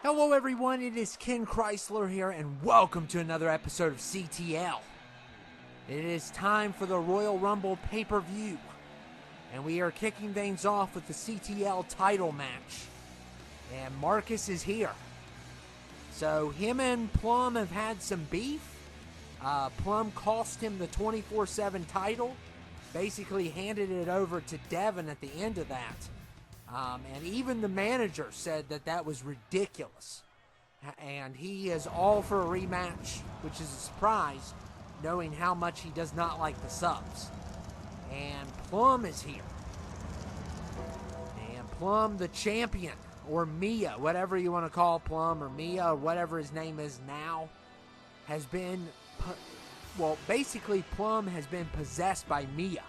Hello everyone, it is Ken Chrysler here, and welcome to another episode of CTL. It is time for the Royal Rumble pay-per-view, and we are kicking things off with the CTL title match. And Marcus is here. So him and Plum have had some beef. Plum cost him the 24/7 title, basically handed it over to Devin at the end of that. And even the manager said that was ridiculous. And he is all for a rematch, which is a surprise, knowing how much he does not like the subs. And Plum is here. And Plum, the champion, or Mia, whatever you want to call Plum, or Mia, or whatever his name is now, has been, basically Plum has been possessed by Mia.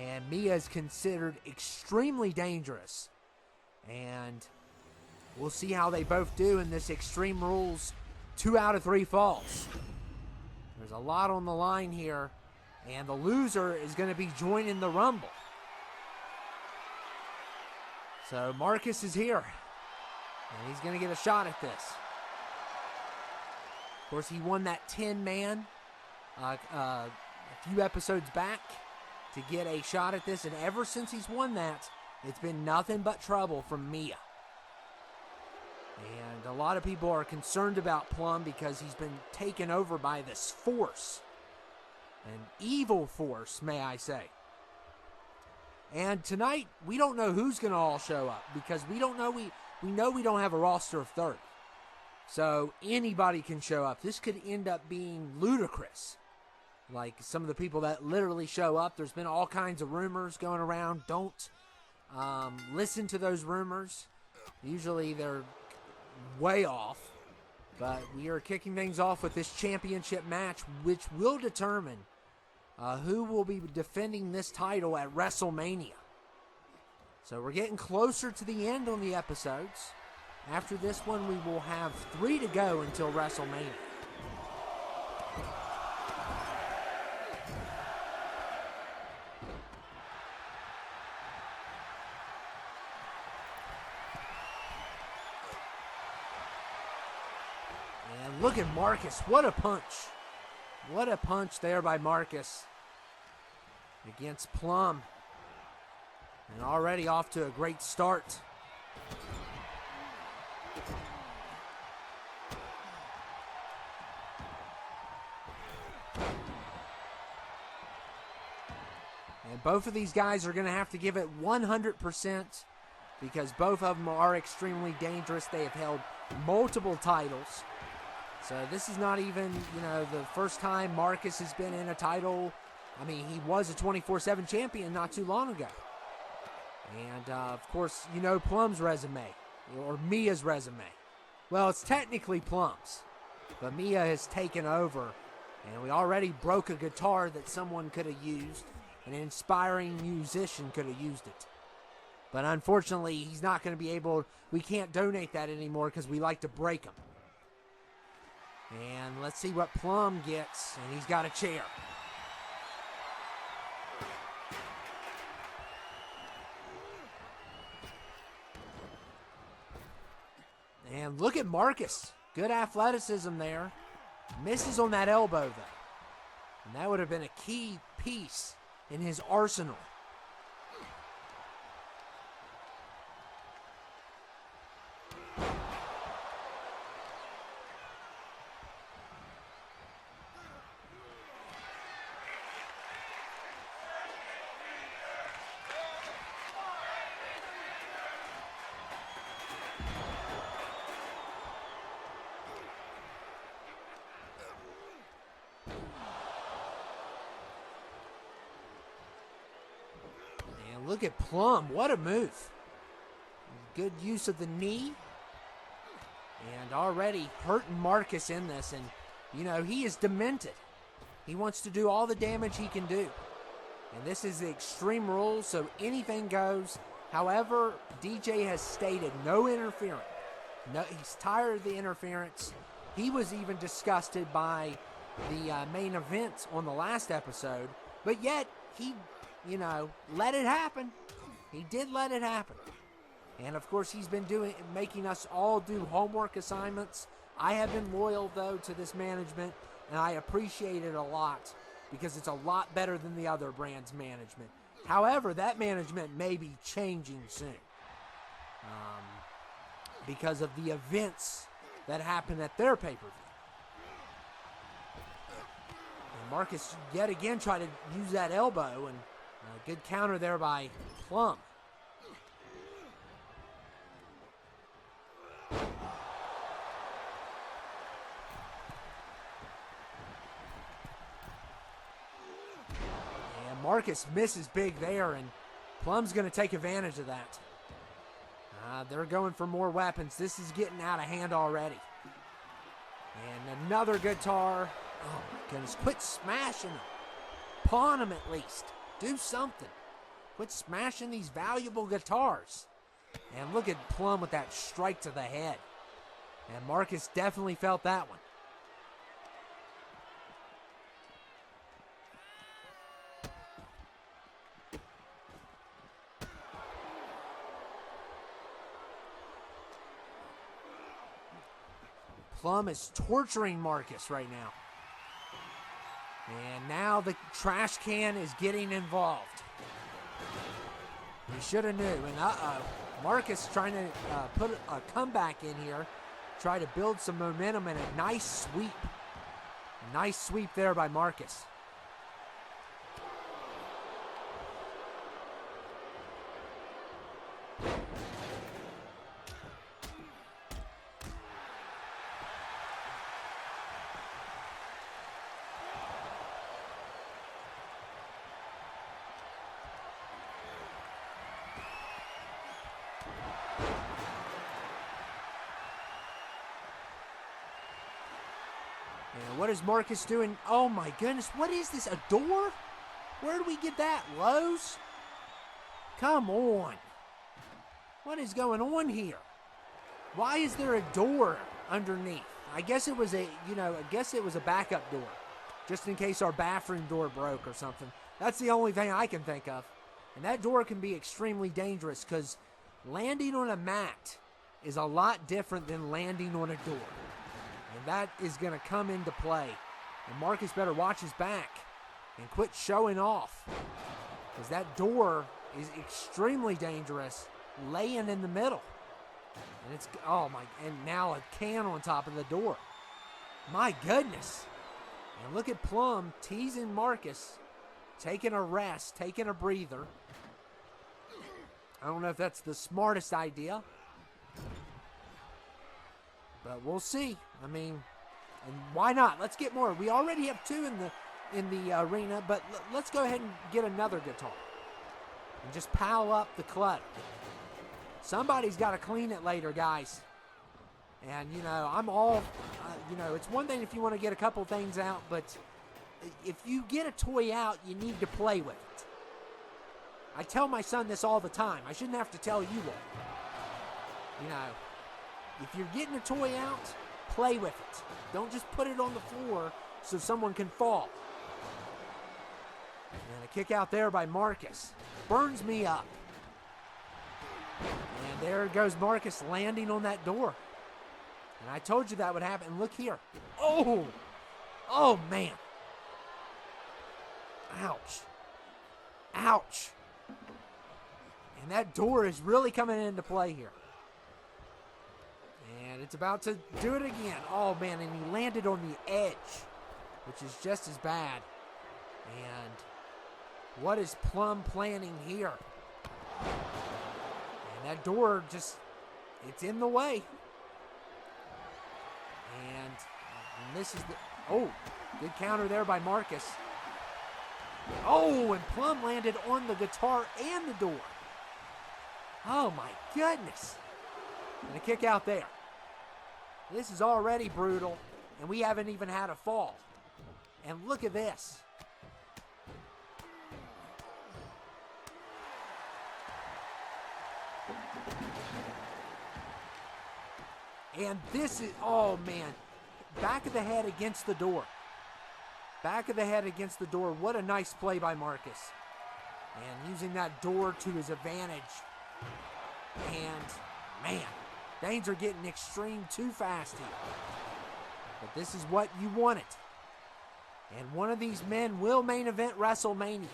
And Mia is considered extremely dangerous. And we'll see how they both do in this Extreme Rules 2 out of 3 falls. There's a lot on the line here. And the loser is going to be joining the Rumble. So Marcus is here. And he's going to get a shot at this. Of course, he won that 10-man a few episodes back to get a shot at this, and ever since he's won that, it's been nothing but trouble from Mia. And a lot of people are concerned about Plum because he's been taken over by this force. An evil force, may I say. And tonight, we don't know who's going to all show up because we don't know, we know we don't have a roster of 30. So anybody can show up. This could end up being ludicrous. Like some of the people that literally show up, there's been all kinds of rumors going around. Don't listen to those rumors. Usually they're way off. But we are kicking things off with this championship match, which will determine who will be defending this title at WrestleMania. So we're getting closer to the end on the episodes. After this one, we will have 3 to go until WrestleMania. And look at Marcus. What a punch. What a punch there by Marcus against Plum. And already off to a great start. And both of these guys are going to have to give it 100% because both of them are extremely dangerous. They have held multiple titles. So this is not even, the first time Marcus has been in a title. I mean, he was a 24/7 champion not too long ago. And, of course, Plum's resume, or Mia's resume. Well, it's technically Plum's, but Mia has taken over. And we already broke a guitar that someone could have used. An inspiring musician could have used it. But unfortunately, he's not going to be able, we can't donate that anymore because we like to break them. And let's see what Plum gets. And he's got a chair. And look at Marcus. Good athleticism there. Misses on that elbow, though. And that would have been a key piece in his arsenal. Look at Plum. What a move. Good use of the knee. And already hurting Marcus in this. And, he is demented. He wants to do all the damage he can do. And this is the Extreme Rules, so anything goes. However, DJ has stated no interference. No, he's tired of the interference. He was even disgusted by the main event on the last episode. But yet, he let it happen. He did let it happen. And of course, he's been making us all do homework assignments. I have been loyal, though, to this management, and I appreciate it a lot because it's a lot better than the other brand's management. However, that management may be changing soon because of the events that happen at their pay-per-view. And Marcus yet again tried to use that elbow, and a good counter there by Plum. Marcus misses big there, and Plum's going to take advantage of that. They're going for more weapons. This is getting out of hand already. And another guitar. Oh, my goodness. Quit smashing them. Pawn them at least. Do something. Quit smashing these valuable guitars. And look at Plum with that strike to the head. And Marcus definitely felt that one. Plum is torturing Marcus right now. And now the trash can is getting involved. We should have knew. And Marcus trying to put a comeback in here. Try to build some momentum and a nice sweep. A nice sweep there by Marcus. And what is Marcus doing? Oh my goodness, what is this, a door? Where do we get that, Lowe's? Come on. What is going on here? Why is there a door underneath? I guess it was a backup door. Just in case our bathroom door broke or something. That's the only thing I can think of. And that door can be extremely dangerous because landing on a mat is a lot different than landing on a door. And that is going to come into play. And Marcus better watch his back and quit showing off. Because that door is extremely dangerous, laying in the middle. And it's, oh my, and now a can on top of the door. My goodness. And look at Plum teasing Marcus, taking a rest, taking a breather. I don't know if that's the smartest idea. But we'll see. I mean, and why not? Let's get more. We already have two in the arena, but let's go ahead and get another guitar. And just pile up the clutter. Somebody's got to clean it later, guys. And, I'm all, it's one thing if you want to get a couple things out, but if you get a toy out, you need to play with it. I tell my son this all the time. I shouldn't have to tell you all. If you're getting a toy out, play with it. Don't just put it on the floor so someone can fall. And a kick out there by Marcus. Burns me up. And there goes Marcus landing on that door. And I told you that would happen. And look here. Oh! Oh, man. Ouch. Ouch. And that door is really coming into play here. And it's about to do it again. Oh, man, and he landed on the edge, which is just as bad. And what is Plum planning here? And that door just, it's in the way. And this is the, oh, good counter there by Marcus. Oh, and Plum landed on the guitar and the door. Oh, my goodness. And a kick out there. This is already brutal, and we haven't even had a fall. And look at this. And this is, oh man, back of the head against the door. Back of the head against the door. What a nice play by Marcus. And using that door to his advantage. And, man, things are getting extreme too fast here. But this is what you wanted. And one of these men will main event WrestleMania.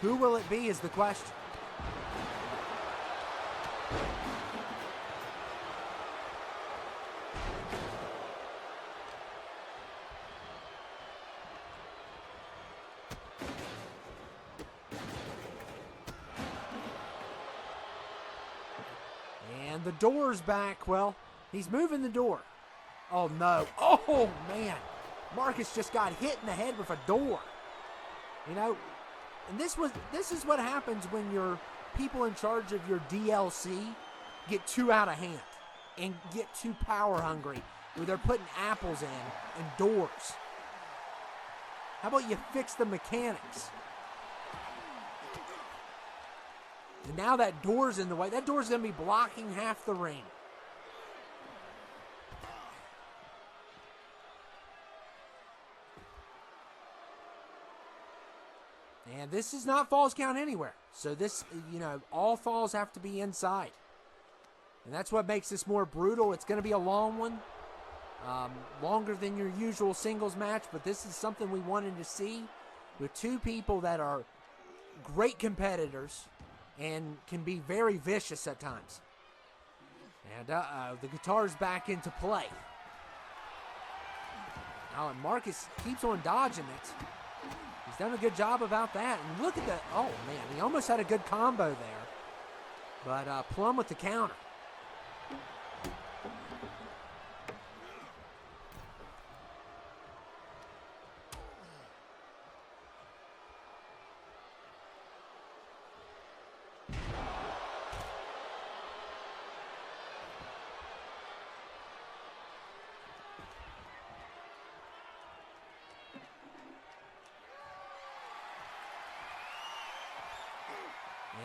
Who will it be is the question. And the door's back. Well, he's moving the door. Oh, no. Oh, man. Marcus just got hit in the head with a door. You know, and this is what happens when your people in charge of your DLC get too out of hand and get too power hungry, where they're putting apples in and doors. How about you fix the mechanics? And now that door's in the way. That door's going to be blocking half the ring. And this is not falls count anywhere. So this, you know, all falls have to be inside. And that's what makes this more brutal. It's going to be a long one. Longer than your usual singles match. But this is something we wanted to see with two people that are great competitors and can be very vicious at times. And the guitar's back into play. Oh, and Marcus keeps on dodging it. He's done a good job about that. And look at that. Oh, man. He almost had a good combo there. But Plum with the counter.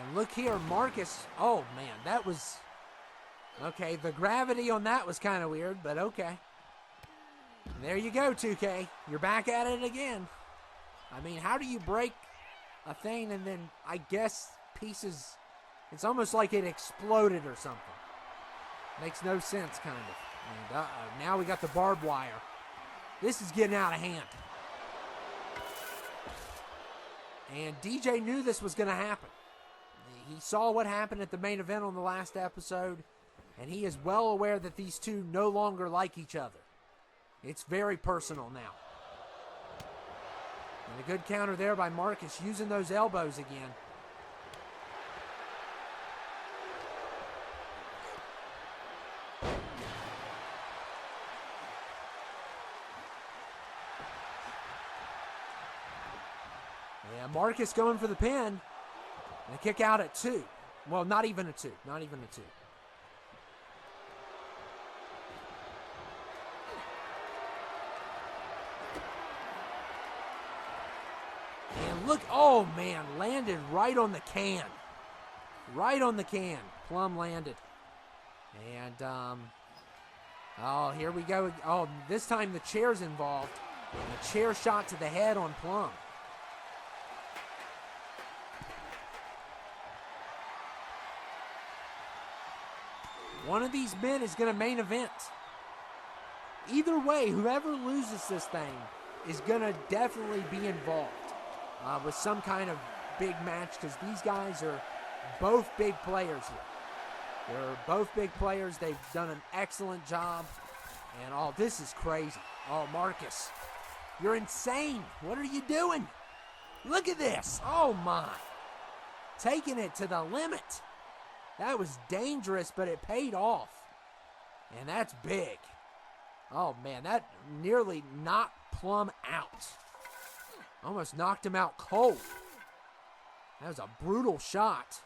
And look here, Marcus. Oh, man, that was... Okay, the gravity on that was kind of weird, but okay. And there you go, 2K. You're back at it again. I mean, how do you break a thing and then, I guess, pieces... It's almost like it exploded or something. Makes no sense, kind of. And now we got the barbed wire. This is getting out of hand. And DJ knew this was going to happen. He saw what happened at the main event on the last episode, and he is well aware that these two no longer like each other. It's very personal now. And a good counter there by Marcus, using those elbows again. Yeah, Marcus going for the pin. And a kick out at 2. Well, not even a 2. Not even a 2. And look, oh man, landed right on the can. Right on the can. Plum landed. And, oh, here we go. Oh, this time the chair's involved. And a chair shot to the head on Plum. One of these men is going to main event. Either way, whoever loses this thing is going to definitely be involved with some kind of big match, because these guys are both big players here. They're both big players. They've done an excellent job. And, oh, this is crazy. Oh, Marcus, you're insane. What are you doing? Look at this. Oh, my. Taking it to the limit. That was dangerous, but it paid off. And that's big. Oh, man, that nearly knocked Plum out. Almost knocked him out cold. That was a brutal shot.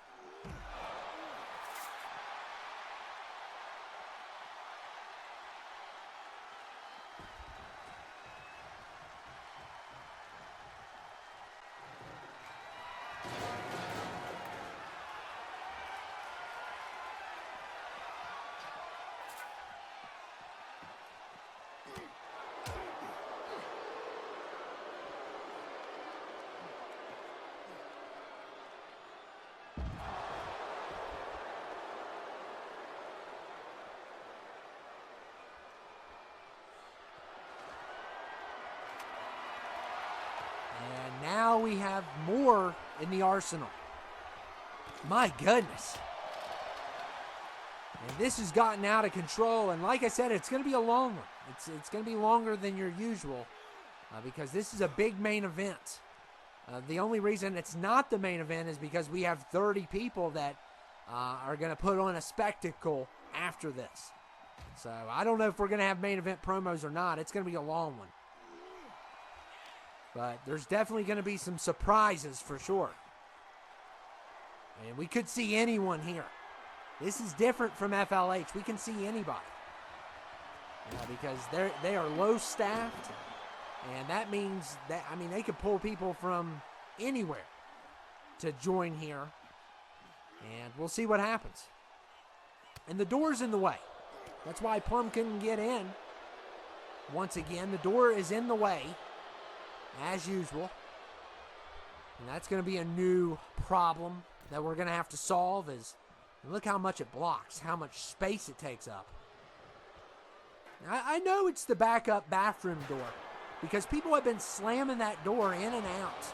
now we have more in the arsenal. My goodness. And this has gotten out of control. And like I said, it's going to be a long one. It's going to be longer than your usual because this is a big main event. The only reason it's not the main event is because we have 30 people that are going to put on a spectacle after this. So I don't know if we're going to have main event promos or not. It's going to be a long one. But there's definitely going to be some surprises for sure. And we could see anyone here. This is different from FLH. We can see anybody. Because they are low staffed. And that means that, I mean, they could pull people from anywhere to join here. And we'll see what happens. And the door's in the way. That's why Plum couldn't get in. Once again, the door is in the way, as usual. And that's going to be a new problem that we're going to have to solve. Is look how much it blocks, how much space it takes up. I know it's the backup bathroom door because people have been slamming that door in and out.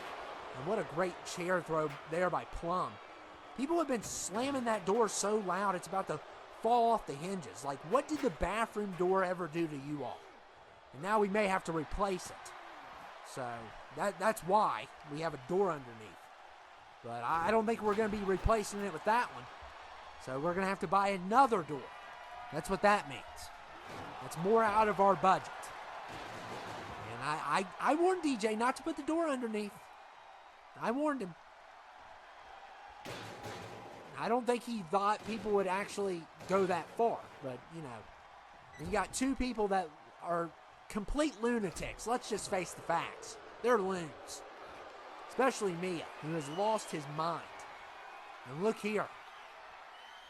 And what a great chair throw there by Plum. People have been slamming that door so loud it's about to fall off the hinges. Like, what did the bathroom door ever do to you all? And now we may have to replace it. So that's why we have a door underneath. But I don't think we're going to be replacing it with that one. So we're going to have to buy another door. That's what that means. That's more out of our budget. And I warned DJ not to put the door underneath. I warned him. I don't think he thought people would actually go that far. But, you know, you got two people that are complete lunatics. Let's just face the facts. They're loons. Especially Mia, who has lost his mind. And look here.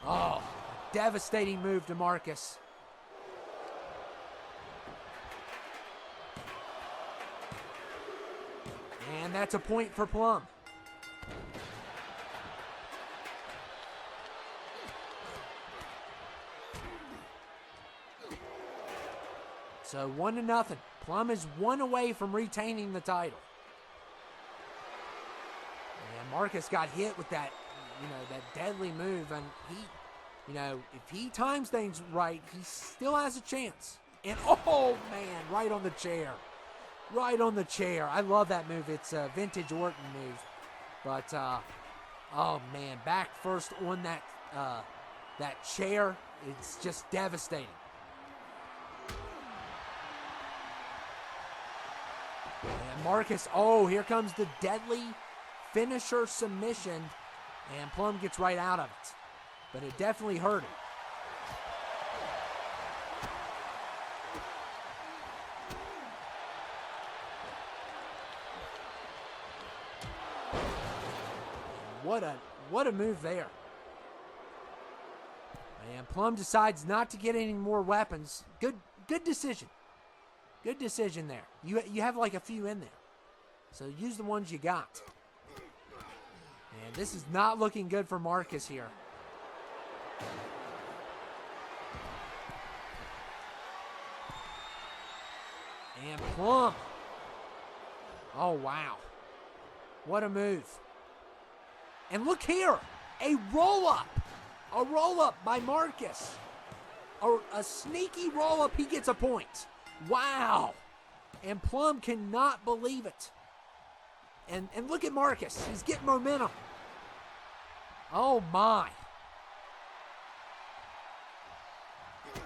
Oh, a devastating move to Marcus. And that's a point for Plum. So 1-0. Plum is one away from retaining the title. And Marcus got hit with that, that deadly move. And if he times things right, he still has a chance. And oh man, right on the chair. Right on the chair. I love that move. It's a vintage Orton move. But, oh man, back first on that chair. It's just devastating. And Marcus, here comes the deadly finisher submission. And Plum gets right out of it. But it definitely hurt him. What a move there. And Plum decides not to get any more weapons. Good decision. Good decision there. You have like a few in there. So use the ones you got. And this is not looking good for Marcus here. And Plum. Oh, wow. What a move. And look here. A roll-up. A roll-up by Marcus. A sneaky roll-up. He gets a point. Wow. And Plum cannot believe it. And look at Marcus. He's getting momentum. Oh, my. And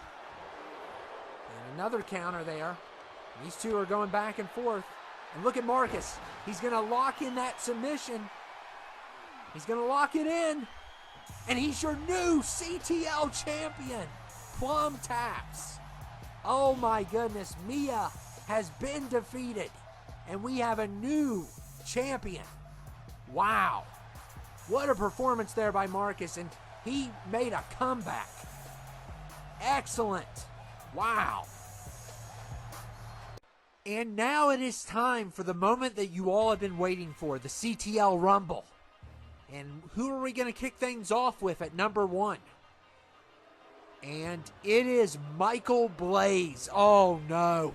another counter there. These two are going back and forth. And look at Marcus. He's going to lock in that submission. He's going to lock it in. And he's your new CTL champion. Plum taps. Oh my goodness. Mia has been defeated. And we have a new champion. Wow. What a performance there by Marcus. And he made a comeback. Excellent. Wow. And now it is time for the moment that you all have been waiting for. The CTL Rumble. And who are we going to kick things off with at number 1? And it is Michael Blaze. Oh no.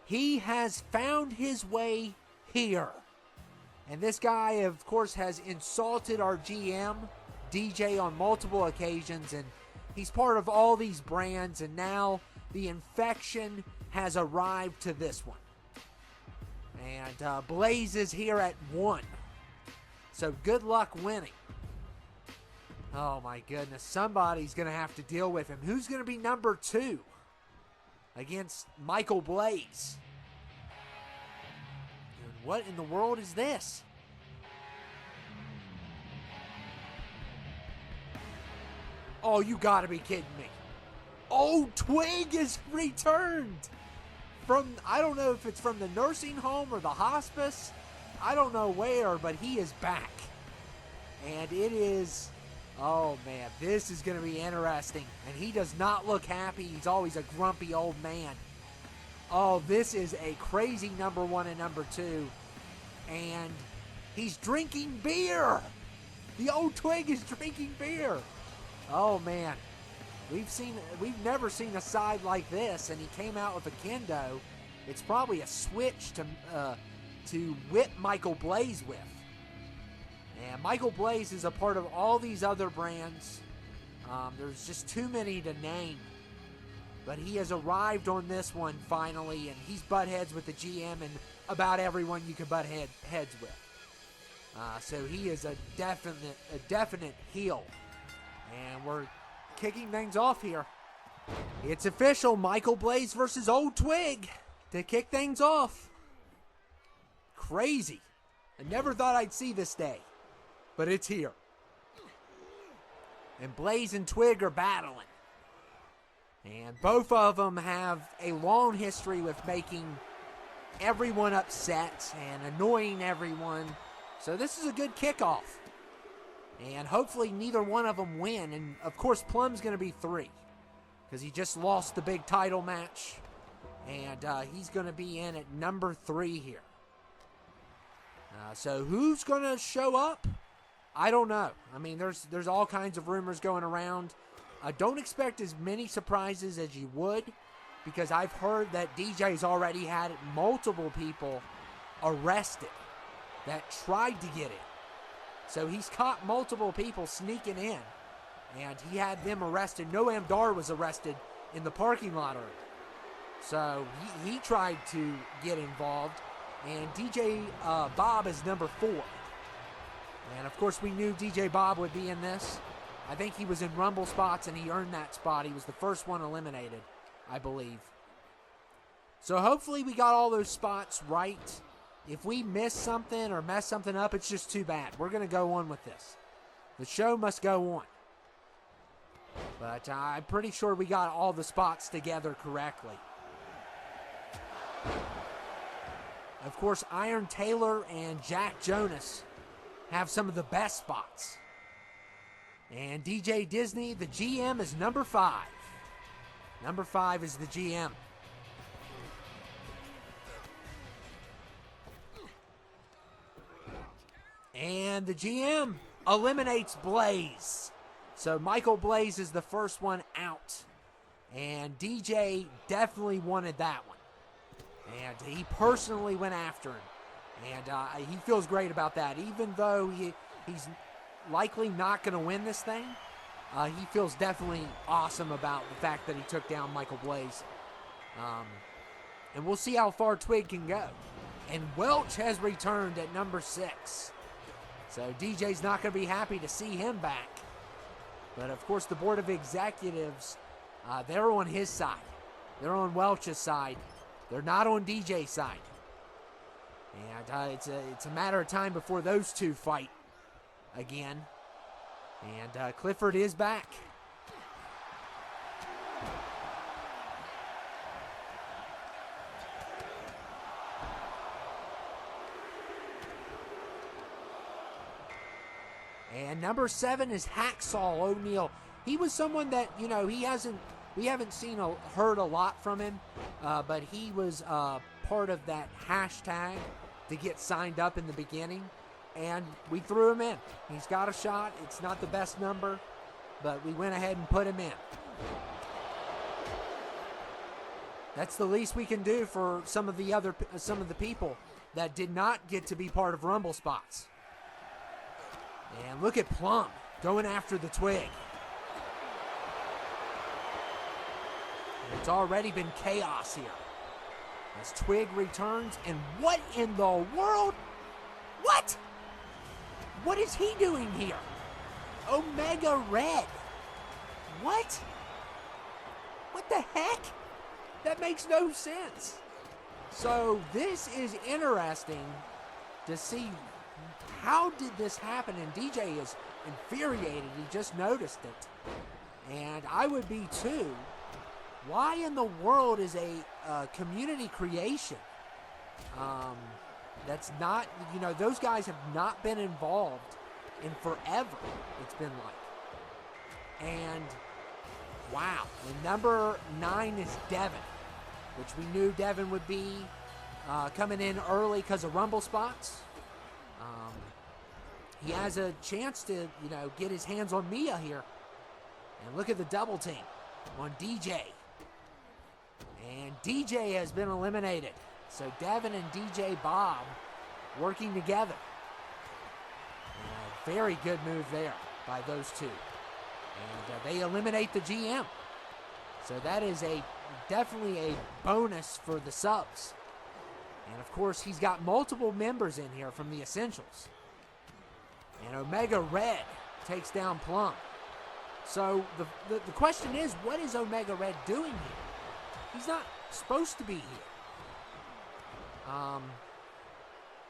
He has found his way here. And this guy, of course, has insulted our GM, DJ, on multiple occasions, and he's part of all these brands, and now the infection has arrived to this one. And Blaze is here at 1. So good luck winning. Oh my goodness, somebody's going to have to deal with him. Who's going to be number 2 against Michael Blaze? And what in the world is this? Oh, you got to be kidding me. Oh, Twig is returned from, I don't know if it's from the nursing home or the hospice. I don't know where, but he is back. And it is, oh man, this is going to be interesting. And he does not look happy. He's always a grumpy old man. Oh, this is a crazy number 1 and number 2. And he's drinking beer. The old Twig is drinking beer. Oh man. We've never seen a side like this, and he came out with a kendo. It's probably a switch to whip Michael Blaze with. And Michael Blaze is a part of all these other brands. There's just too many to name. But he has arrived on this one finally, and he's butt heads with the GM and about everyone you can butt heads with. So he is a definite heel. And we're kicking things off here. It's official, Michael Blaze versus Old Twig to kick things off. Crazy. I never thought I'd see this day, but it's here. And Blaze and Twig are battling. And both of them have a long history with making everyone upset and annoying everyone. So this is a good kickoff. And hopefully neither one of them win. And, of course, Plum's going to be 3. Because he just lost the big title match. And he's going to be in at number 3 here. So who's going to show up? I don't know. I mean, there's all kinds of rumors going around. Don't expect as many surprises as you would. Because I've heard that DJ's already had multiple people arrested that tried to get in. So he's caught multiple people sneaking in, and he had them arrested. Noam Dar was arrested in the parking lot earlier. So he tried to get involved, and DJ Bob is number 4. And, of course, we knew DJ Bob would be in this. I think he was in Rumble spots, and he earned that spot. He was the first one eliminated, I believe. So hopefully we got all those spots right. If we miss something or mess something up, it's just too bad. We're going to go on with this. The show must go on. But I'm pretty sure we got all the spots together correctly. Of course, Iron Taylor and Jack Jonas have some of the best spots. And DJ Disney, the GM, is number 5. Number 5 is the GM. And the GM eliminates Blaze. So Michael Blaze is the first one out. And DJ definitely wanted that one. And he personally went after him. And he feels great about that. Even though he's likely not going to win this thing, he feels definitely awesome about the fact that he took down Michael Blaze. And we'll see how far Twig can go. And Welch has returned at number 6. So DJ's not going to be happy to see him back. But, of course, the Board of Executives, they're on his side. They're on Welch's side. They're not on DJ's side. And it's a matter of time before those two fight again. And Clifford is back. And number 7 is Hacksaw O'Neal. He was someone that, we haven't heard a lot from him, but he was part of that hashtag to get signed up in the beginning, and we threw him in. He's got a shot. It's not the best number, but we went ahead and put him in. That's the least we can do for some of the people. that did not get to be part of Rumble spots. And look at Plum going after the Twig. And it's already been chaos here as Twig returns. And what in the world? What? What is he doing here? Omega Red. What? What the heck? That makes no sense. So this is interesting to see, how did this happen? And DJ is infuriated. He just noticed it. And I would be too. Why in the world is a community creation that's not, those guys have not been involved in forever, it's been like. And wow. And number 9 is Devin, which we knew Devin would be coming in early because of Rumble spots. He has a chance to, get his hands on Mia here. And look at the double team on DJ. And DJ has been eliminated. So Devin and DJ Bob working together. Very good move there by those two. And they eliminate the GM. So that is definitely a bonus for the subs. And of course, he's got multiple members in here from the Essentials. And Omega Red takes down Plum. So the question is, what is Omega Red doing here? He's not supposed to be here.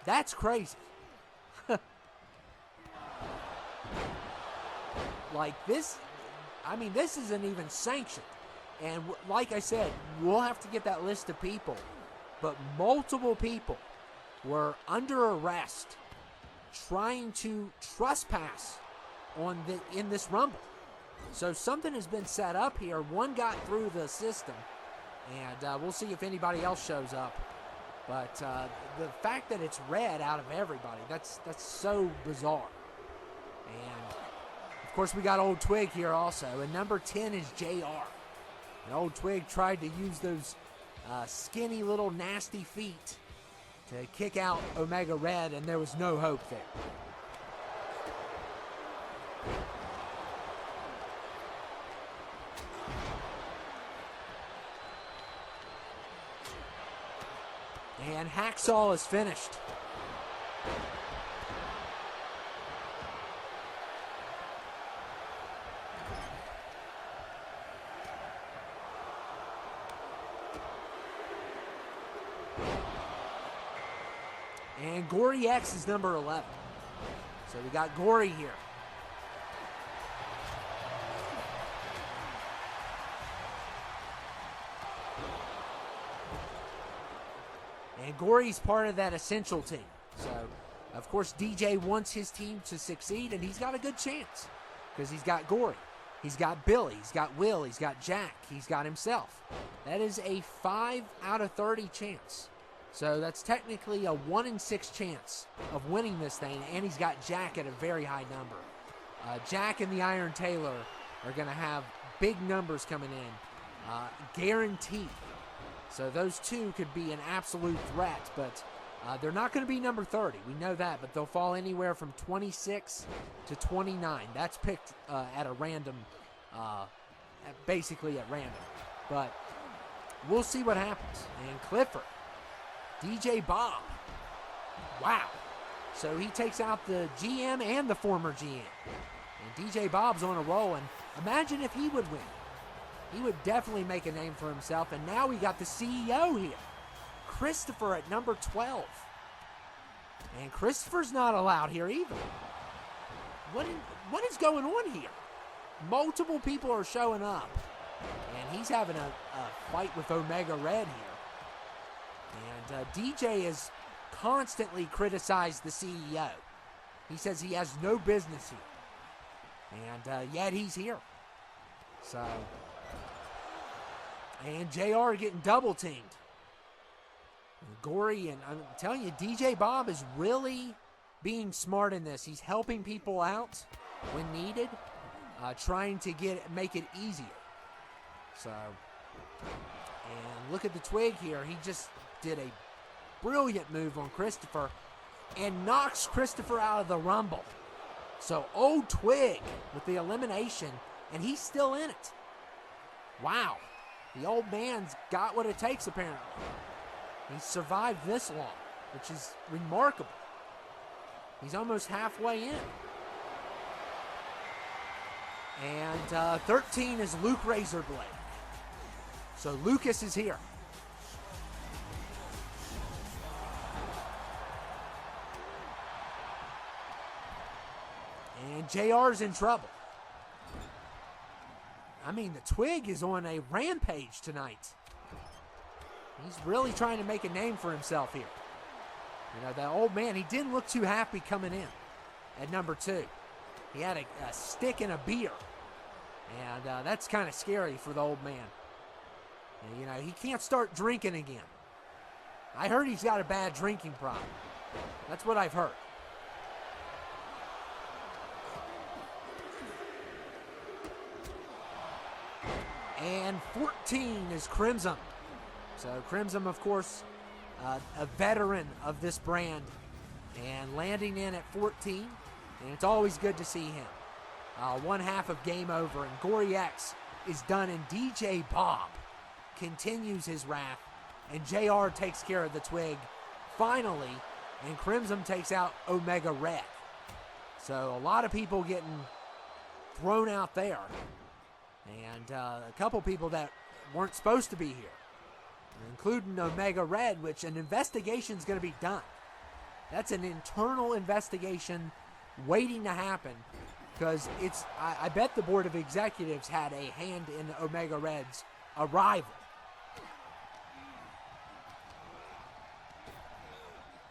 That's crazy. Like this, this isn't even sanctioned. And like I said, we'll have to get that list of people. But multiple people were under arrest trying to trespass in this Rumble. So something has been set up here. One got through the system, and we'll see if anybody else shows up. But the fact that it's red out of everybody, that's so bizarre. And of course, we got Old Twig here also, and number 10 is JR. And Old Twig tried to use those skinny little nasty feet to kick out Omega Red, and there was no hope there. And Hacksaw is finished. And Gory X is number 11. So we got Gory here. And Gory's part of that Essential team. So, of course, DJ wants his team to succeed, and he's got a good chance. Because he's got Gory. He's got Billy. He's got Will. He's got Jack. He's got himself. That is a 5 out of 30 chance. So that's technically a 1 in 6 chance of winning this thing, and he's got Jack at a very high number. Jack and the Iron Taylor are going to have big numbers coming in, guaranteed. So those two could be an absolute threat, but they're not going to be number 30. We know that, but they'll fall anywhere from 26 to 29. That's picked at a random, basically at random. But we'll see what happens. And Clifford. DJ Bob. Wow. So he takes out the GM and the former GM. And DJ Bob's on a roll. And imagine if he would win. He would definitely make a name for himself. And now we got the CEO here. Christopher at number 12. And Christopher's not allowed here either. What is going on here? Multiple people are showing up. And he's having a fight with Omega Red here. And DJ has constantly criticized the CEO. He says he has no business here. And yet he's here. So, and JR getting double teamed. And Gory, and I'm telling you, DJ Bob is really being smart in this. He's helping people out when needed, trying to make it easier. So, and look at the Twig here. He just did a brilliant move on Christopher and knocks Christopher out of the Rumble. So old Twig with the elimination, and he's still in it. Wow. The old man's got what it takes, apparently. He's survived this long, which is remarkable. He's almost halfway in. And 13 is Luke Razorblade. So Lucas is here. And JR's in trouble. I mean, the Twig is on a rampage tonight. He's really trying to make a name for himself here. You know, that old man, he didn't look too happy coming in at number 2. He had a stick and a beer. And that's kind of scary for the old man. And, you know, he can't start drinking again. I heard he's got a bad drinking problem. That's what I've heard. And 14 is Crimson. So Crimson, of course, a veteran of this brand, and landing in at 14, and it's always good to see him. One half of Game Over, and Gory X is done, and DJ Bob continues his wrath, and JR takes care of the Twig finally, and Crimson takes out Omega Red. So a lot of people getting thrown out there, and a couple people that weren't supposed to be here, including Omega Red, which an investigation is going to be done. That's an internal investigation waiting to happen, because I bet the Board of Executives had a hand in Omega Red's arrival.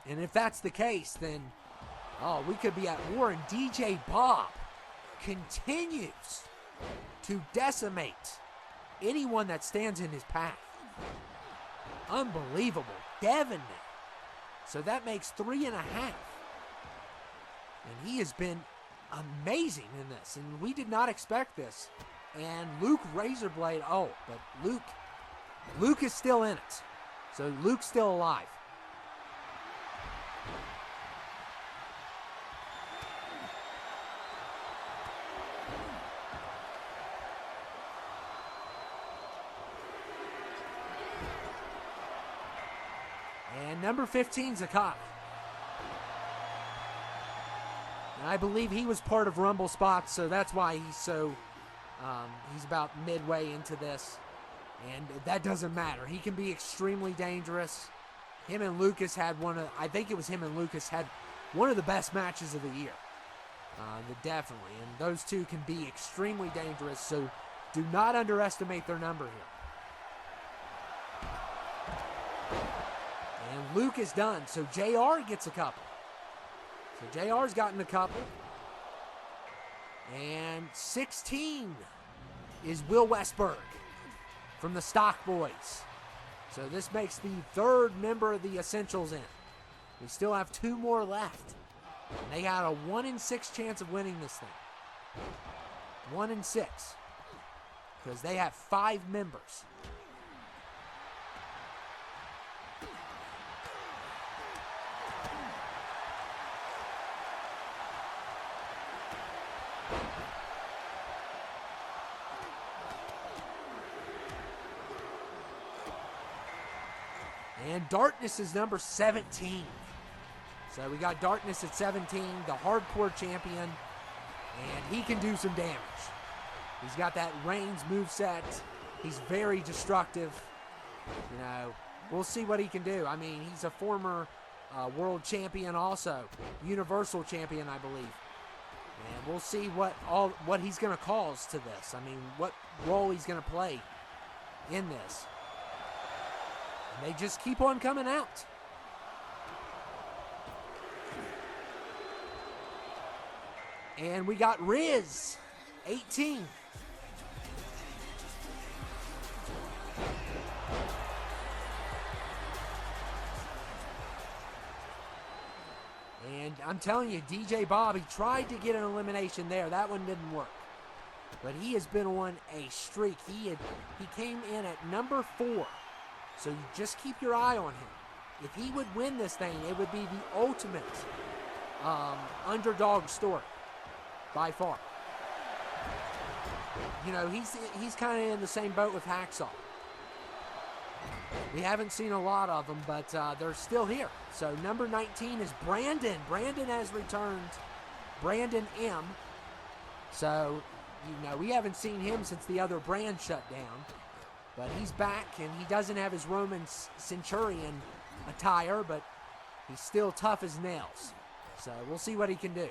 And if that's the case, then, we could be at war, and DJ Bob continues to decimate anyone that stands in his path. Unbelievable. Devin now. So that makes 3.5. And he has been amazing in this. And we did not expect this. And Luke Razorblade, but Luke is still in it. So Luke's still alive. And number 15's a cop. And I believe he was part of Rumble Spots, so that's why he's so, he's about midway into this. And that doesn't matter. He can be extremely dangerous. Him and Lucas had I think it was him and Lucas had one of the best matches of the year. Definitely. And those two can be extremely dangerous, so do not underestimate their number here. And Luke is done, so JR gets a couple. So JR's gotten a couple. And 16 is Will Westberg from the Stock Boys. So this makes the 3rd member of the Essentials in. We still have 2 more left. And they had a 1 in 6 chance of winning this thing. 1 in 6. Because they have 5 members. And Darkness is number 17. So we got Darkness at 17, the hardcore champion, and he can do some damage. He's got that Reigns moveset. He's very destructive. You know, we'll see what he can do. I mean, he's a former world champion also, Universal champion, I believe. And we'll see what he's going to cause to this. I mean, what role he's going to play in this. And they just keep on coming out. And we got Riz, 18. And I'm telling you, DJ Bob, he tried to get an elimination there. That one didn't work. But he has been on a streak. He came in at number 4. So you just keep your eye on him. If he would win this thing, it would be the ultimate underdog story by far. You know, he's kind of in the same boat with Hacksaw. We haven't seen a lot of them, but they're still here. So number 19 is Brandon. Brandon has returned. Brandon M. So, you know, we haven't seen him since the other brand shut down. But he's back, and he doesn't have his Roman Centurion attire, but he's still tough as nails. So we'll see what he can do.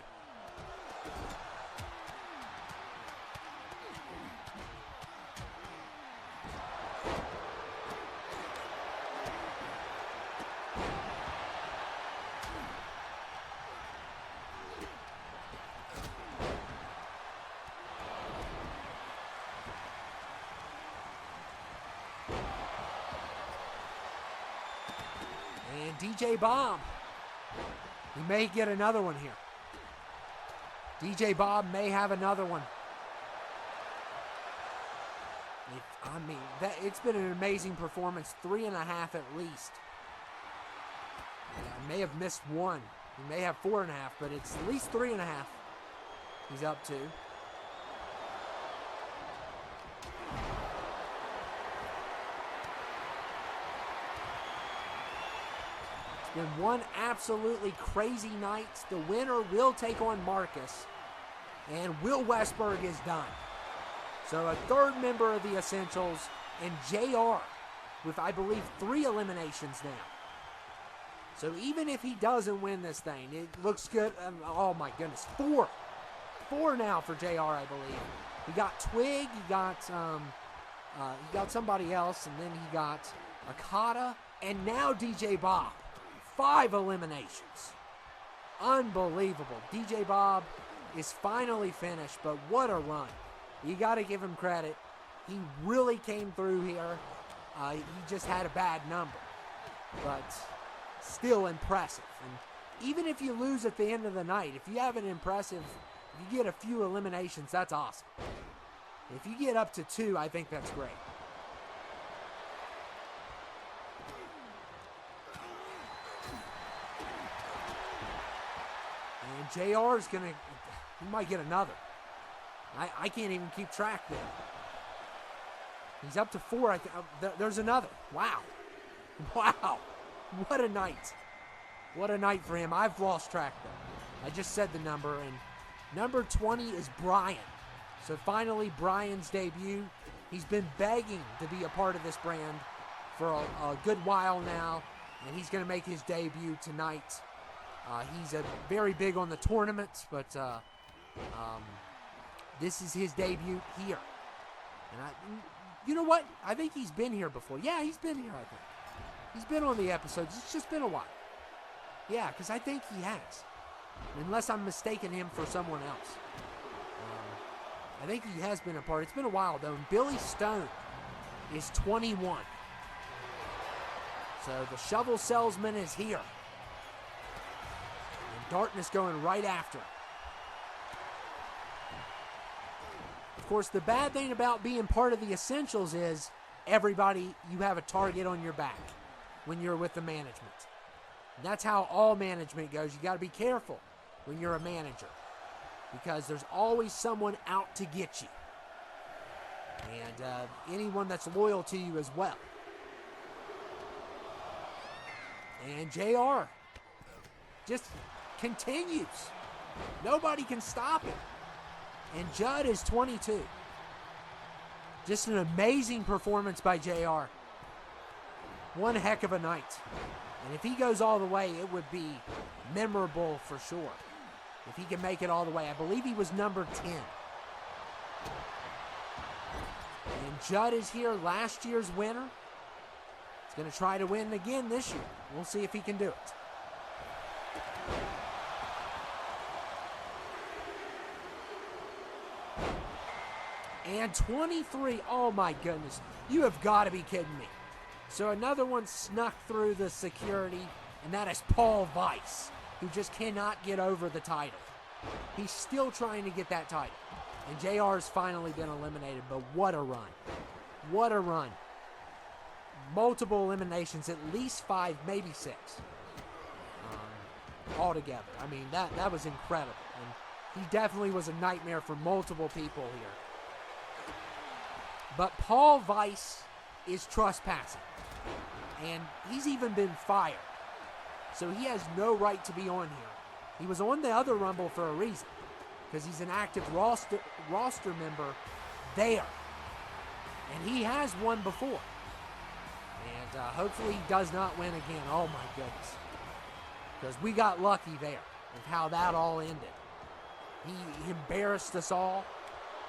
And DJ Bob, he may get another one here. DJ Bob may have another one. It's been an amazing performance, 3.5 at least. I may have missed one. He may have 4.5, but it's at least 3.5 he's up to. Been one absolutely crazy night. The winner will take on Marcus, and Will Westberg is done. So a third member of the Essentials, and JR with, I believe, 3 eliminations now. So even if he doesn't win this thing, it looks good. Oh my goodness, 4. 4 now for JR, I believe. He got Twig, he got somebody else, and then he got Okada, and now DJ Bob. 5 eliminations. Unbelievable. DJ Bob is finally finished, but what a run. You got to give him credit. He really came through here. He just had a bad number, but still impressive. And even if you lose at the end of the night, if you have an impressive, if you get a few eliminations, that's awesome. If you get up to 2, I think that's great. And JR is going to, he might get another. I can't even keep track there. He's up to 4. There's another. Wow. Wow. What a night. What a night for him. I've lost track though. I just said the number, and number 20 is Brian. So finally, Brian's debut. He's been begging to be a part of this brand for a good while now, and he's going to make his debut tonight. He's very big on the tournaments, but this is his debut here. And you know what? I think he's been here before. Yeah, he's been here, I think. He's been on the episodes. It's just been a while. Yeah, because I think he has. Unless I'm mistaking him for someone else. I think he has been a part. It's been a while, though. And Billy Stone is 21. So the shovel salesman is here. And Darkness going right after him. Of course, the bad thing about being part of the Essentials is everybody, you have a target on your back when you're with the management. And that's how all management goes. You got to be careful when you're a manager, because there's always someone out to get you. And anyone that's loyal to you as well. And JR just continues. Nobody can stop him. And Judd is 22. Just an amazing performance by JR. One heck of a night. And if he goes all the way, it would be memorable for sure. If he can make it all the way. I believe he was number 10. And Judd is here, last year's winner. He's going to try to win again this year. We'll see if he can do it. And 23, oh my goodness. You have got to be kidding me. So another one snuck through the security, and that is Paul Weiss, who just cannot get over the title. He's still trying to get that title. And JR has finally been eliminated, but what a run. What a run. multiple eliminations, at least 5, maybe 6 altogether. I mean, that was incredible. And he definitely was a nightmare for multiple people here. But Paul Weiss is trespassing. And he's even been fired. So he has no right to be on here. He was on the other Rumble for a reason. Because he's an active roster member there. And he has won before. And hopefully he does not win again. Oh my goodness. Because we got lucky there with how that all ended. He embarrassed us all.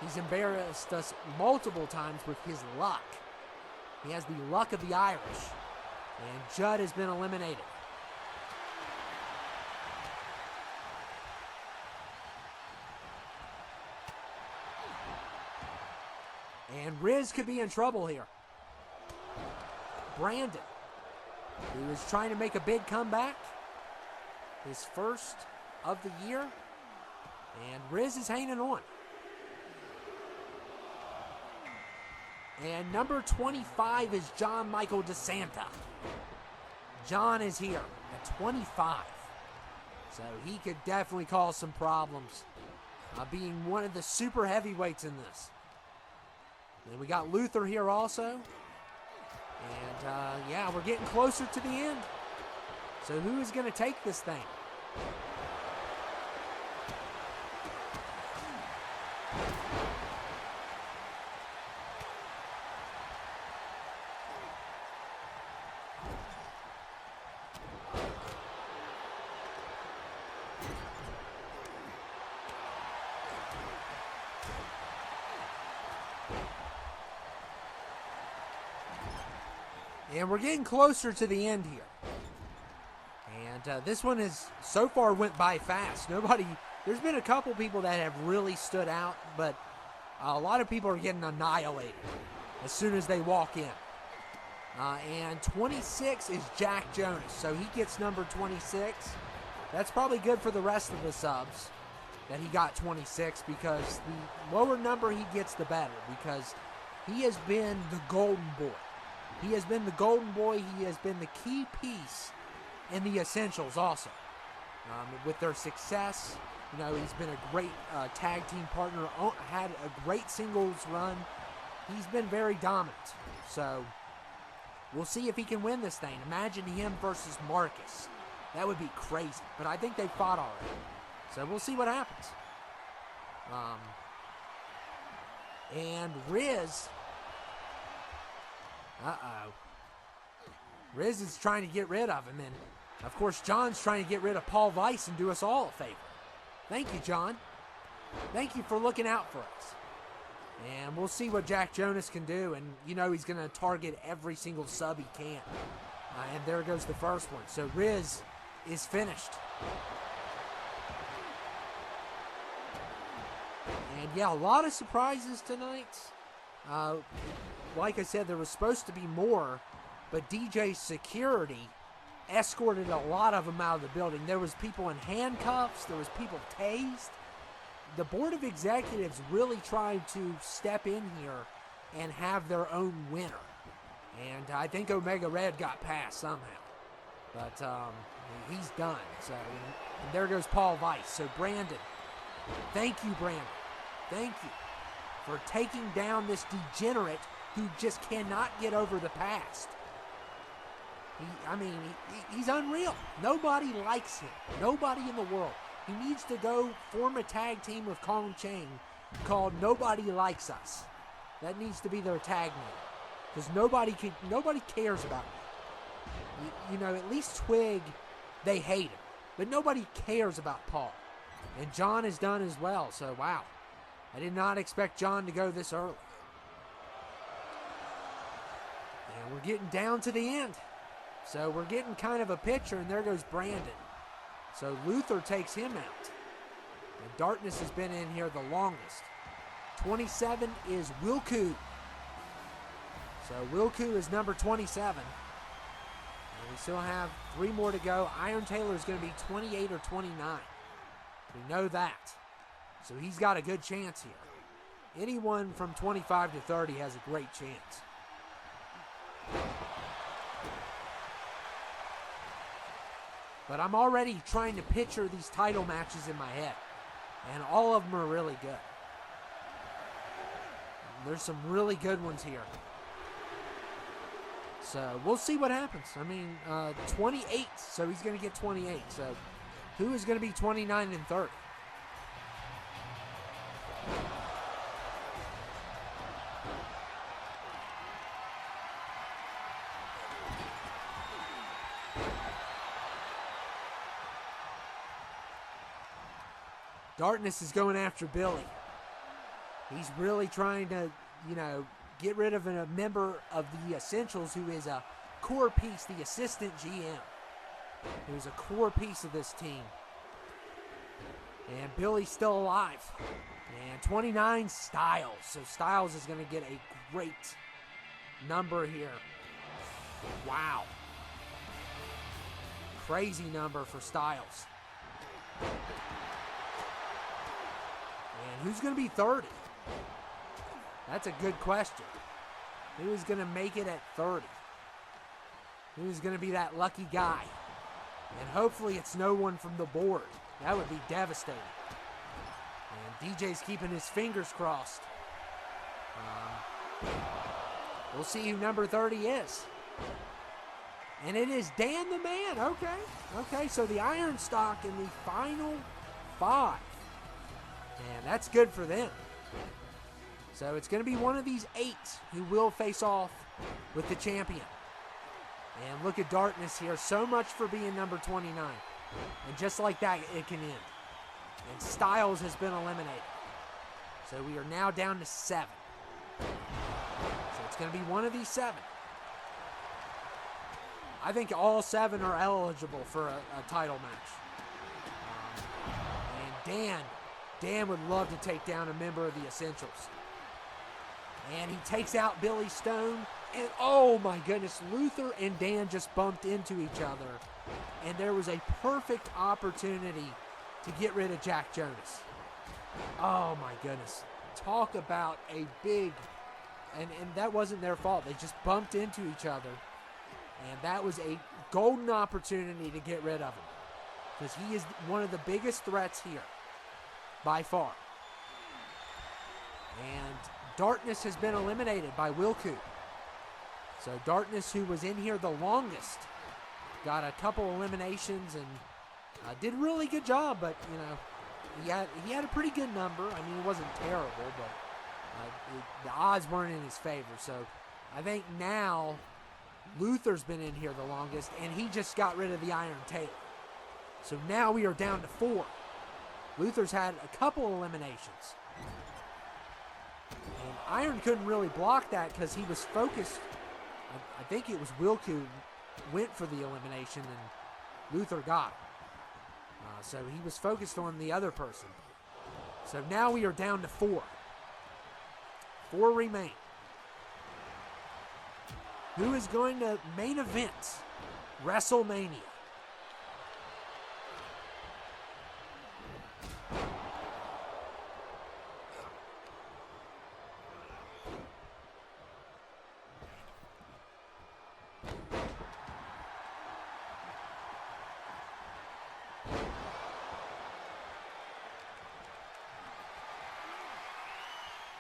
He's embarrassed us multiple times with his luck. He has the luck of the Irish. And Judd has been eliminated. And Riz could be in trouble here. Brandon, who is trying to make a big comeback. His first of the year. And Riz is hanging on. And number 25 is John Michael DeSanta. John is here at 25. So he could definitely cause some problems. Being one of the super heavyweights in this. Then we got Luther here also. And yeah, we're getting closer to the end. So who is going to take this thing? And we're getting closer to the end here. And this one is so far went by fast. There's been a couple people that have really stood out, but a lot of people are getting annihilated as soon as they walk in. And 26 is Jack Jonas, so he gets number 26. That's probably good for the rest of the subs that he got 26, because the lower number he gets, the better, because he has been the golden boy. He has been the golden boy. He has been the key piece in the Essentials also. With their success, he's been a great tag team partner, had a great singles run. He's been very dominant. So we'll see if he can win this thing. Imagine him versus Marcus. That would be crazy. But I think they fought already. So we'll see what happens. And Riz... Riz is trying to get rid of him, and of course John's trying to get rid of Paul Weiss and do us all a favor. Thank you, John. Thank you for looking out for us. And we'll see what Jack Jonas can do, and he's going to target every single sub he can. And there goes the first one. So Riz is finished. And yeah, a lot of surprises tonight. Like I said, there was supposed to be more, but DJ Security escorted a lot of them out of the building. There was people in handcuffs. There was people tased. The Board of Executives really tried to step in here and have their own winner. And I think Omega Red got past somehow. But he's done. So, and there goes Paul Weiss. So Brandon, thank you, Brandon. Thank you for taking down this degenerate who just cannot get over the past. He's unreal. Nobody likes him. Nobody in the world. He needs to go form a tag team with Kong Chang called Nobody Likes Us. That needs to be their tag name. Because nobody cares about him. At least Twig, they hate him. But nobody cares about Paul. And John is done as well. So, wow. I did not expect John to go this early. And we're getting down to the end. So we're getting kind of a picture, and there goes Brandon. So Luther takes him out. And Darkness has been in here the longest. 27 is Wilku. So Wilku is number 27. And we still have 3 more to go. Iron Taylor is going to be 28 or 29. We know that. So he's got a good chance here. Anyone from 25 to 30 has a great chance. But I'm already trying to picture these title matches in my head. And all of them are really good. There's some really good ones here. So we'll see what happens. I mean, 28, so he's going to get 28. So who is going to be 29 and 30? Darkness is going after Billy. He's really trying to, get rid of a member of the Essentials who is a core piece, the assistant GM, who's a core piece of this team. And Billy's still alive. And 29, Styles. So Styles is going to get a great number here. Wow. Crazy number for Styles. And who's going to be 30? That's a good question. Who is going to make it at 30? Who's going to be that lucky guy? And hopefully it's no one from the board. That would be devastating. And DJ's keeping his fingers crossed. We'll see who number 30 is. And it is Dan the Man. Okay, so the Iron Stock in the final 5. And that's good for them. So it's going to be one of these 8 who will face off with the champion. And look at Darkness here. So much for being number 29. And just like that, it can end. And Styles has been eliminated. So we are now down to 7. So it's going to be one of these 7. I think all 7 are eligible for a title match. And Dan would love to take down a member of the Essentials. And he takes out Billy Stone. And oh my goodness, Luther and Dan just bumped into each other. And there was a perfect opportunity to get rid of Jack Jonas. Oh my goodness. Talk about a big, and that wasn't their fault. They just bumped into each other. And that was a golden opportunity to get rid of him. Because he is one of the biggest threats here. By far. And Darkness has been eliminated by Wilku. So Darkness, who was in here the longest, got a couple eliminations and did a really good job. But, he had a pretty good number. I mean, it wasn't terrible, but the odds weren't in his favor. So I think now Luther's been in here the longest, and he just got rid of the Iron Taylor. So now we are down to 4. Luther's had a couple eliminations. And Iron couldn't really block that because he was focused. I think it was Wilku went for the elimination and Luther got it. So he was focused on the other person. So now we are down to 4. 4 remain. Who is going to main event WrestleMania?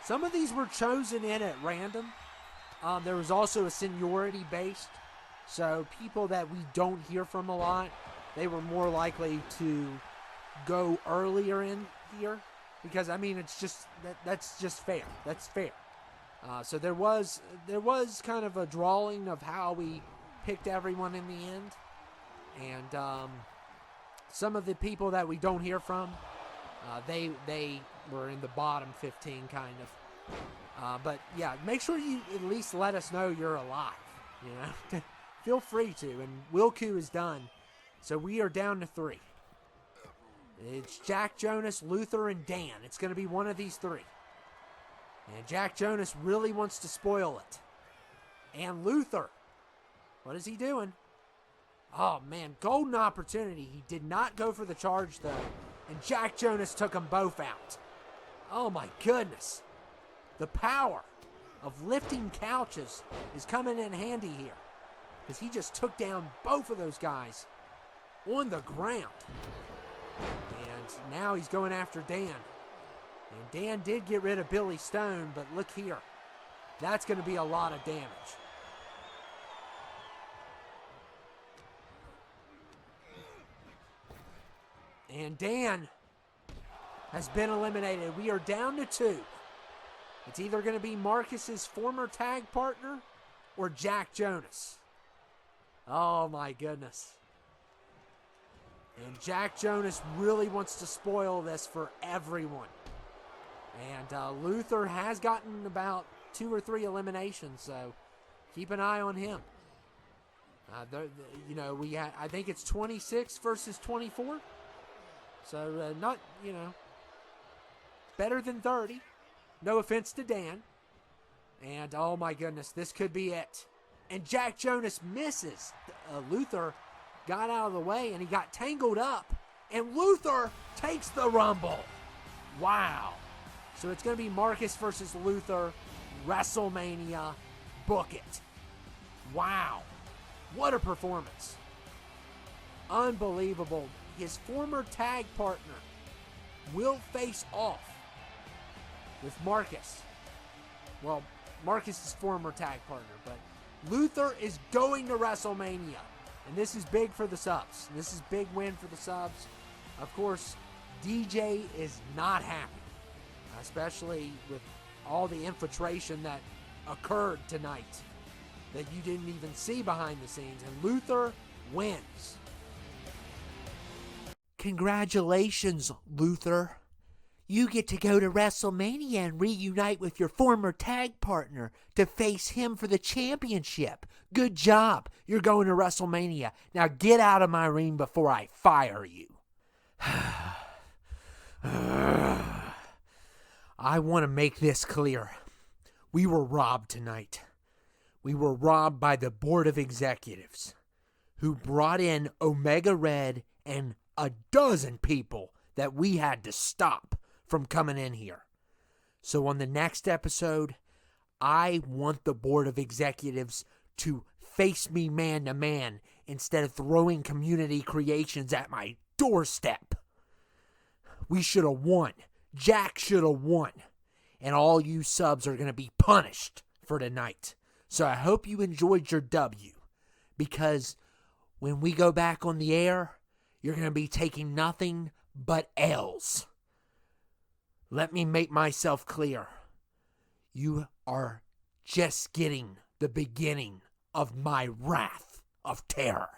Some of these were chosen in at random. There was also a seniority based. So people that we don't hear from a lot, they were more likely to go earlier in here. Because, I mean, it's just, that's just fair. That's fair. So there was kind of a drawing of how we picked everyone in the end. And some of the people that we don't hear from, they were in the bottom 15 kind of. But yeah, make sure you at least let us know you're alive. Feel free to. And Wilku is done. So we are down to 3. It's Jack Jonas, Luther, and Dan. It's going to be one of these 3. And Jack Jonas really wants to spoil it. And Luther, what is he doing? Oh man, golden opportunity. He did not go for the charge though. And Jack Jonas took them both out. Oh my goodness. The power of lifting couches is coming in handy here. Because he just took down both of those guys on the ground. And now he's going after Dan. And Dan did get rid of Billy Stone, but look here. That's going to be a lot of damage. And Dan has been eliminated. We are down to 2. It's either going to be Marcus's former tag partner or Jack Jonas. Oh my goodness. And Jack Jonas really wants to spoil this for everyone. And Luther has gotten about 2 or 3 eliminations, so keep an eye on him. I think it's 26 versus 24. So not, better than 30. No offense to Dan. And oh my goodness, this could be it. And Jack Jonas misses. Luther got out of the way and he got tangled up. And Luther takes the Rumble. Wow. So it's going to be Marcus versus Luther, WrestleMania. Book it. Wow. What a performance. Unbelievable. His former tag partner will face off with Marcus. Well, Marcus' former tag partner, but Luther is going to WrestleMania. And this is big for the subs. This is big win for the subs. Of course, DJ is not happy, especially with all the infiltration that occurred tonight that you didn't even see behind the scenes. And Luther wins. Congratulations, Luther. You get to go to WrestleMania and reunite with your former tag partner to face him for the championship. Good job. You're going to WrestleMania. Now get out of my ring before I fire you. I want to make this clear. We were robbed tonight. We were robbed by the board of executives who brought in Omega Red and a dozen people that we had to stop from coming in here. So on the next episode, I want the board of executives to face me man to man instead of throwing community creations at my doorstep. We should have won. Jack should have won. And all you subs are going to be punished for tonight. So I hope you enjoyed your W. Because when we go back on the air, you're going to be taking nothing but L's. Let me make myself clear. You are just getting the beginning of my wrath of terror.